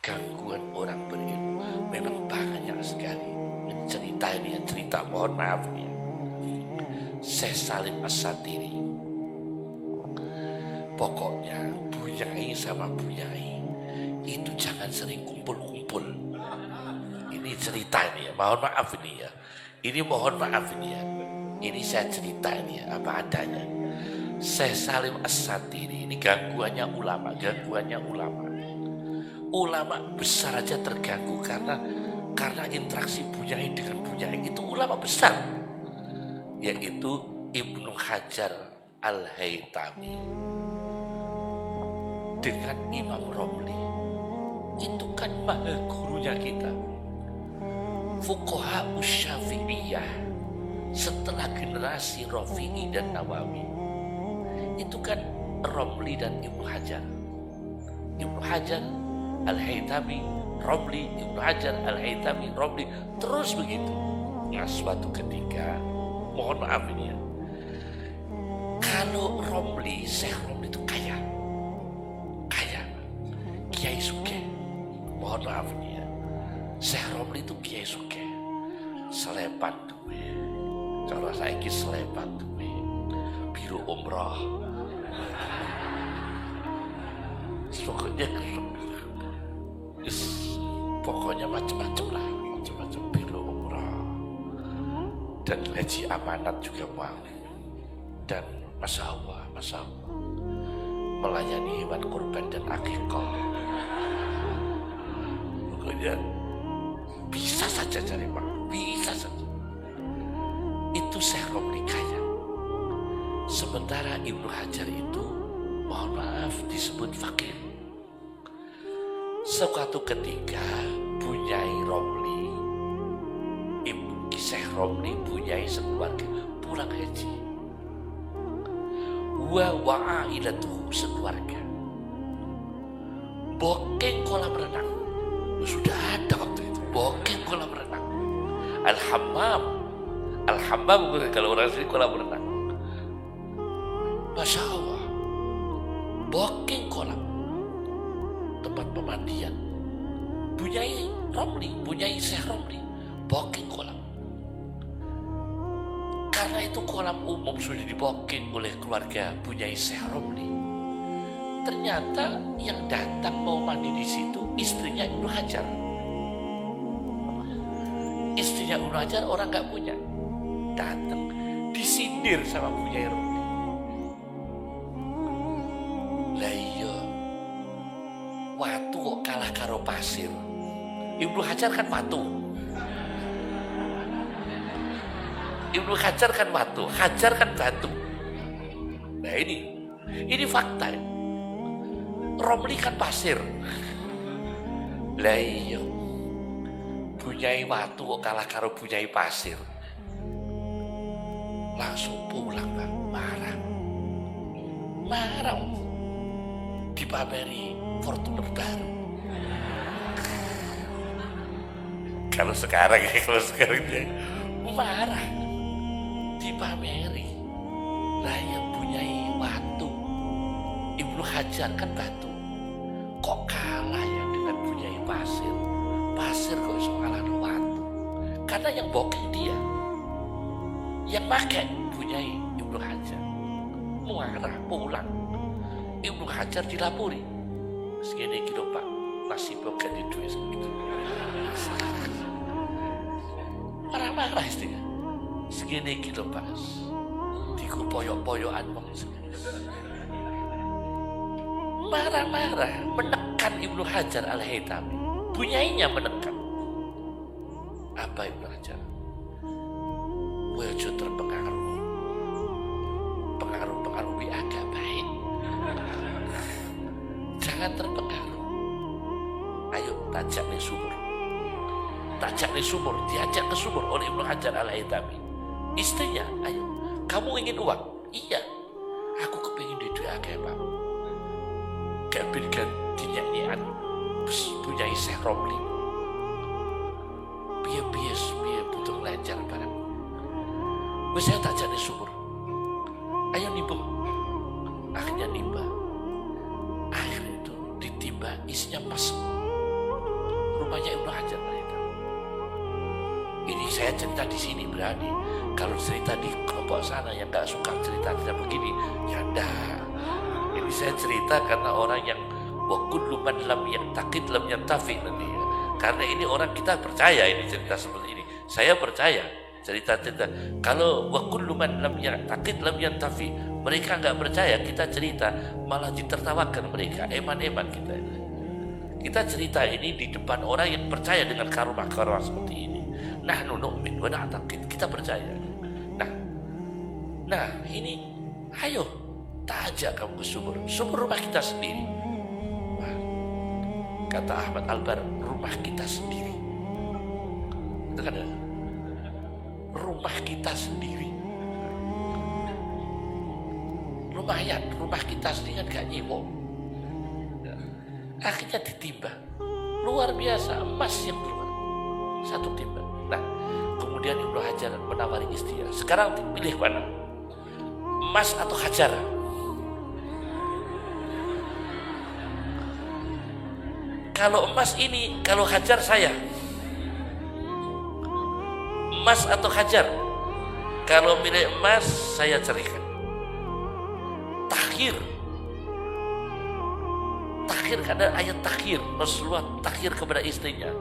gangguan orang berilmu memang banyak sekali. Cerita ini cerita, mohon maaf ya, Syekh Salim As-Satiri. Pokoknya Buyai sama Buyai itu jangan sering kumpul-kumpul. Ini cerita ini ya, mohon maaf ini ya. Ini mohon maaf ini ya. Ini saya cerita ini ya, apa adanya. Syekh Salim As-Satiri ini gangguannya ulama. Ulama besar aja terganggu karena interaksi Buyai dengan Buyai itu ulama besar, yaitu Ibnu Hajar Al-Haytami dengan Imam Romli. Itu kan maha gurunya kita, fuqaha Syafi'iyah setelah generasi Rafi'i dan Nawawi. Itu kan Romli dan Ibnu Hajar. Ibnu Hajar Al-Haytami, Romli, Ibnu Hajar Al-Haytami, Romli, terus begitu. Nah, suatu ketika, mohon maaf ini ya, kalau Romli, Syekh Romli itu kaya, Kiai Sugih. Mohon maaf ini ya, Syekh Romli itu Kiai Sugih, selepan duwe, kalau saiki selepan duwe, biru umroh, pokoknya macam-macam lah, macam-macam biru umroh dan haji amanat juga mau, dan masya Allah melayani hewan kurban dan akikah. Pokoknya bisa saja cari uang, bisa saja. Itu Syekh Romli kaya. Sementara Ibnu Hajar itu, mohon maaf, disebut fakir. Suatu ketika Buyai Romli, Ibu Syekh Romli, Buyai sekeluarga pulang haji. Wa wa'ailatuhu sekeluarga booking kolam renang. Sudah ada waktu itu booking kolam renang. Al-Hammam kalau orang sini kolam renang. Masya Allah, booking kolam, tempat pemandian. Buyai Romli, Buyai Syekh Romli booking kolam. Karena itu kolam umum sudah dibooking oleh keluarga Buyai Syekh Romli. Ternyata yang datang mau mandi di situ istrinya Ibnu Hajar. Istrinya Ibnu Hajar orang nggak punya, datang disindir sama Buyai Romli. Lah iya, watu kok kalah karo pasir. Ibnu Hajar kan watu. Ibnu Hajar kan watu, Hajar kan batu. Nah ini fakta. Romli kan pasir. Lah iya, Buyai watu kok kalah karo Buyai pasir. Langsung pulang Bang, marah. Dipameri Fortuner baru. Kalau sekarang dia marah, dipameri. Lah yang Buyai watu, Ibnu Hajar kan batu. Kok kalah ya dengan Buyai pasir? Pasir kok iso kalah watu? Karena yang booking dia, yang pakai Buyai Ibnu Hajar. Marah pulang. Ibnu Hajar dilapori. Segini kilo Pak, nasibnya gak di duit segitu. Marah-marah istrinya. Segini kilo Pak, diku poyok-poyokan wong. Marah-marah, menekan Ibnu Hajar Al-Haytami. Buyainya menekan. Apa Ibnu Hajar? Wajah terpengaruh. Pengaruh agak baik. Jangan terpengaruh. Ayo tajak nih sumur. Diajak ke sumur oleh Ibnu Hajar Al-Haytami. Istrinya, ayo, kamu ingin uang? Iya, aku kepingin duit akeh Pak. Gabin ganti nyanyian Buyai Syekh Romli. Biar butuh lancar barang. Wes saya tajak nih sumur. Ayo nimbung. Akhirnya nimba. Akhirnya itu ditimba isinya pas rumahnya Ibnu Hajar mereka. Ini saya cerita di sini berani. Kalau cerita di kelompok sana yang nggak suka cerita begini, ya enggak. Ini saya cerita karena orang yang wa kullu man lam yaqtaqid lam yantafi nanti. Karena ini orang kita percaya ini cerita seperti ini. Saya percaya cerita-cerita. Kalau wa kullu man lam yaqtaqid lam yantafi, mereka nggak percaya kita cerita malah ditertawakan mereka. Eman-eman kita. Kita cerita ini di depan orang yang percaya dengan karomah-karomah seperti ini. Nahnu nu'min wa na'taqid, kita percaya. Nah ini, ayo tak ajak kamu ke sumur rumah kita sendiri. Wah, kata Ahmad Albar, rumah kita sendiri. Itu kan rumah kita sendiri. Lumayan, rumah kita sendiri kan gak nyewa. Akhirnya ditimba, luar biasa, emas yang keluar satu timba. Nah, kemudian Ibnu Hajar menawari istrinya, sekarang pilih mana, emas atau hajar? Kalau emas ini, kalau hajar saya. Emas atau hajar? Kalau milih emas saya ceraikan. Takhir karena ayat takhir, Rasulullah takhir kepada istrinya.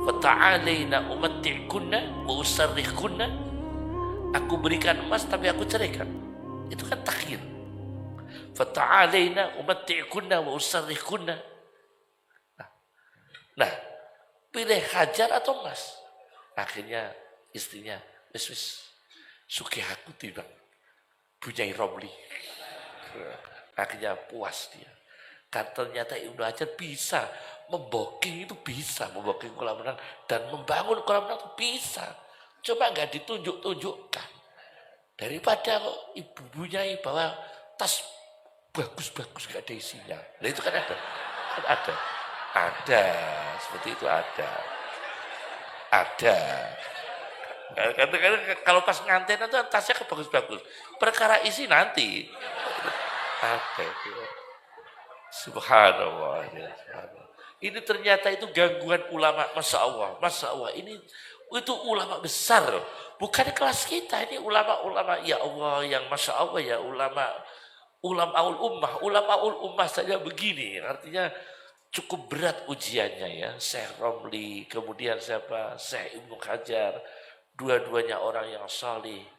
Fata'alaina umatti'kunna wa usarrihkunna. Aku berikan emas tapi aku ceraikan. Itu kan takhir. Fata'alaina umatti'kunna wa usarrihkunna. Nah, pilih hajar atau emas? Akhirnya istrinya, wis sugih aku timbang Bunyai Romli. Akhirnya puas dia. Kan ternyata Ibnu Hajar bisa memboking, itu bisa memboking kolam renang dan membangun kolam renang itu bisa. Coba nggak ditunjuk-tunjukkan. Daripada kok ibu Bunyai bawa tas bagus-bagus gak ada isinya. Nah itu kan ada seperti itu ada. Kadang-kadang kalau pas nganten itu tasnya bagus-bagus. Perkara isi nanti ada. Subhanallah. Ini ternyata itu gangguan ulama, masya Allah. Ini itu ulama besar, bukan kelas kita. Ini ulama-ulama ya Allah yang masya Allah ya, ulamaul ummah saja begini. Artinya cukup berat ujiannya ya. Syekh Romli, kemudian siapa? Syekh Ibnu Hajar, dua-duanya orang yang salih.